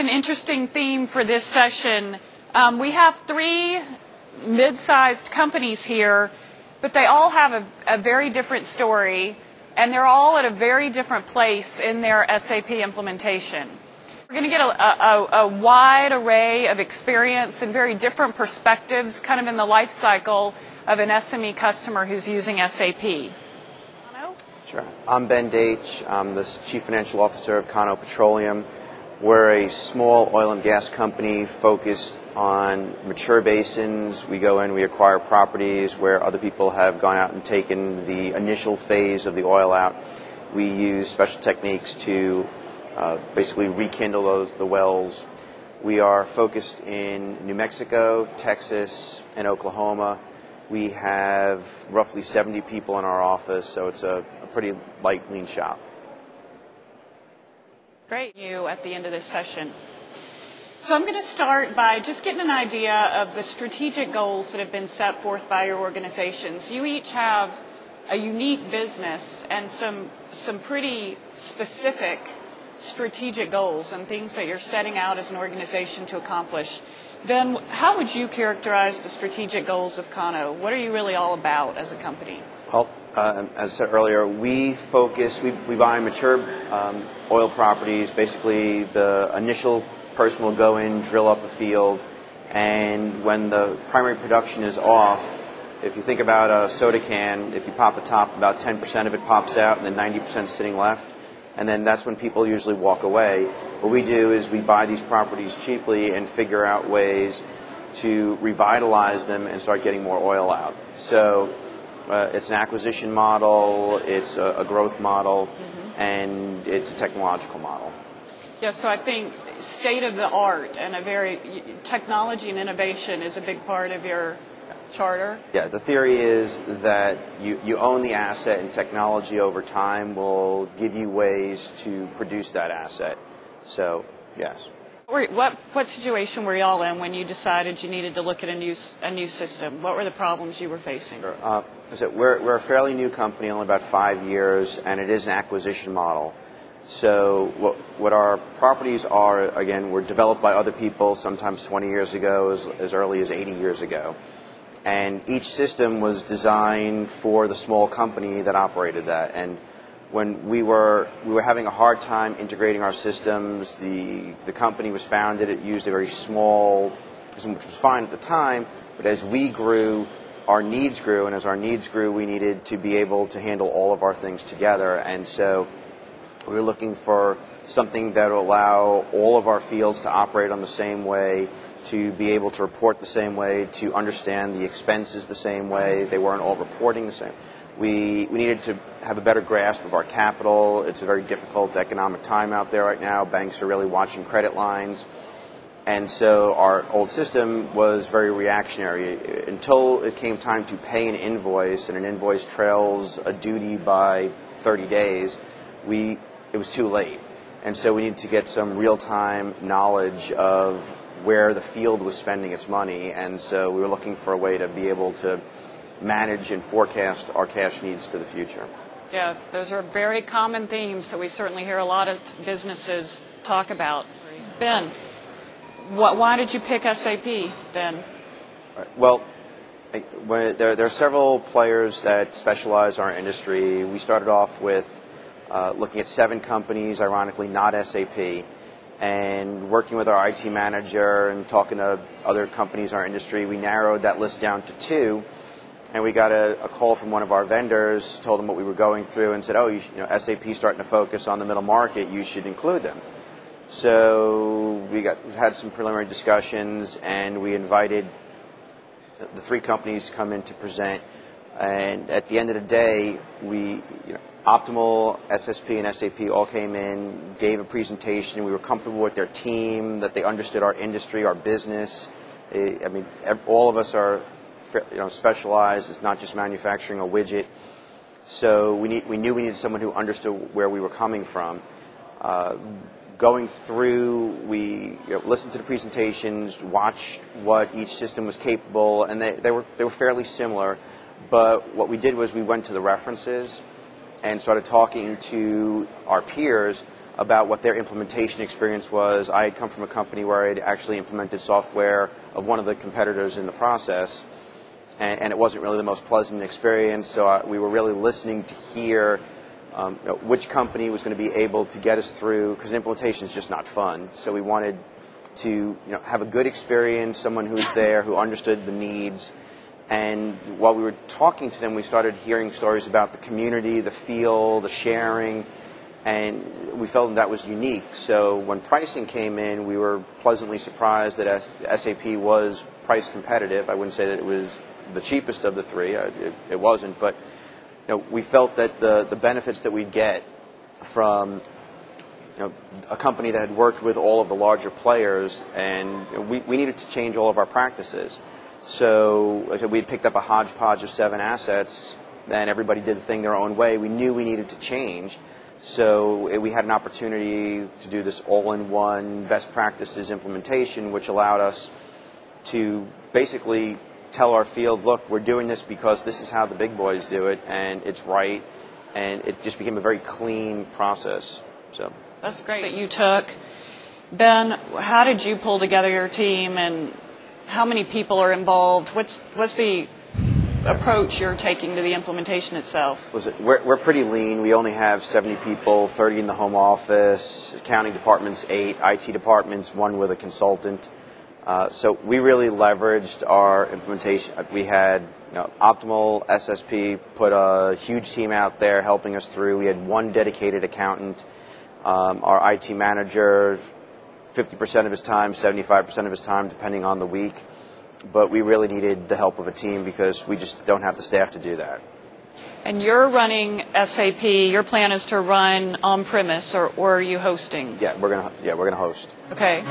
an interesting theme for this session. We have three mid-sized companies here, but they all have a very different story, and they're all at a very different place in their SAP implementation. We're going to get a wide array of experience and very different perspectives kind of in the life cycle of an SME customer who's using SAP. Sure. I'm Ben Daitch. I'm the Chief Financial Officer of Cano Petroleum. We're a small oil and gas company focused on mature basins. We go in, we acquire properties where other people have gone out and taken the initial phase of the oil out. We use special techniques to basically rekindle the wells. We are focused in New Mexico, Texas, and Oklahoma. We have roughly 70 people in our office, so it's a pretty light, lean shop. Great. You at the end of this session. So I'm going to start by just getting an idea of the strategic goals that have been set forth by your organizations. You each have a unique business and some pretty specific strategic goals and things that you're setting out as an organization to accomplish. Ben, how would you characterize the strategic goals of Cano? What are you really all about as a company? Well, as I said earlier, we buy mature oil properties. Basically, the initial person will go in, drill up a field, and when the primary production is off, if you think about a soda can, if you pop the top, about 10% of it pops out, and then 90% is sitting left. And then that's when people usually walk away. What we do is we buy these properties cheaply and figure out ways to revitalize them and start getting more oil out. So it's an acquisition model, it's a growth model, and it's a technological model. Yeah, so I think state of the art and technology and innovation is a big part of your charter. Yeah, the theory is that you own the asset, and technology over time will give you ways to produce that asset. So, yes. What situation were you all in when you decided you needed to look at a new system? What were the problems you were facing? Sure. We're a fairly new company, only about 5 years, and it is an acquisition model. So what our properties are, again, were developed by other people, sometimes 20 years ago, as early as 80 years ago. And each system was designed for the small company that operated that. And when we were having a hard time integrating our systems, the company was founded. It used a very small system, which was fine at the time. But as we grew, our needs grew, and as our needs grew, we needed to be able to handle all of our things together. And so we were looking for something that would allow all of our fields to operate on the same way, to be able to report the same way, to understand the expenses the same way. They weren't all reporting the same. We needed to have a better grasp of our capital. It's a very difficult economic time out there right now. Banks are really watching credit lines. And so our old system was very reactionary. Until it came time to pay an invoice, and an invoice trails a duty by 30 days, it was too late. And so we needed to get some real-time knowledge of where the field was spending its money, and so we were looking for a way to be able to manage and forecast our cash needs to the future. Yeah, those are very common themes that we certainly hear a lot of businesses talk about. Ben, why did you pick SAP then? Well, there are several players that specialize in our industry. We started off with looking at 7 companies, ironically not SAP, and working with our IT manager and talking to other companies in our industry, we narrowed that list down to 2, and we got a call from one of our vendors, told them what we were going through, and said, SAP's starting to focus on the middle market, you should include them. So we had some preliminary discussions, and we invited the 3 companies to come in to present, and at the end of the day, Optimal, SSP, and SAP all came in, gave a presentation. We were comfortable with their team, that they understood our industry, our business. All of us are specialized. It's not just manufacturing a widget. So we knew we needed someone who understood where we were coming from. Going through, we listened to the presentations, watched what each system was capable, and they were fairly similar. But what we did was we went to the references and started talking to our peers about what their implementation experience was. I had come from a company where I had actually implemented software of one of the competitors in the process, and it wasn't really the most pleasant experience, so we were really listening to hear which company was going to be able to get us through, because implementation is just not fun. So we wanted to have a good experience, someone who's there, who understood the needs. And while we were talking to them, we started hearing stories about the community, the feel, the sharing, and we felt that was unique. So when pricing came in, we were pleasantly surprised that SAP was price competitive. I wouldn't say that it was the cheapest of the three. It wasn't, but we felt that the benefits that we'd get from a company that had worked with all of the larger players, and we needed to change all of our practices. So we picked up a hodgepodge of 7 assets, and everybody did the thing their own way. We knew we needed to change. So we had an opportunity to do this all-in-one best practices implementation, which allowed us to basically tell our field, look, we're doing this because this is how the big boys do it, and it's right, and it just became a very clean process. So that's great that you took. Ben, how did you pull together your team, and how many people are involved? What's the approach you're taking to the implementation itself? We're pretty lean. We only have 70 people, 30 in the home office, accounting departm's 8, IT departments 1 with a consultant. So we really leveraged our implementation. We had Optimal SSP put a huge team out there helping us through. We had 1 dedicated accountant. Our IT manager, 50% of his time, 75% of his time, depending on the week. But we really needed the help of a team because we just don't have the staff to do that. And you're running SAP. Your plan is to run on-premise, or are you hosting? Yeah, we're gonna host. Okay.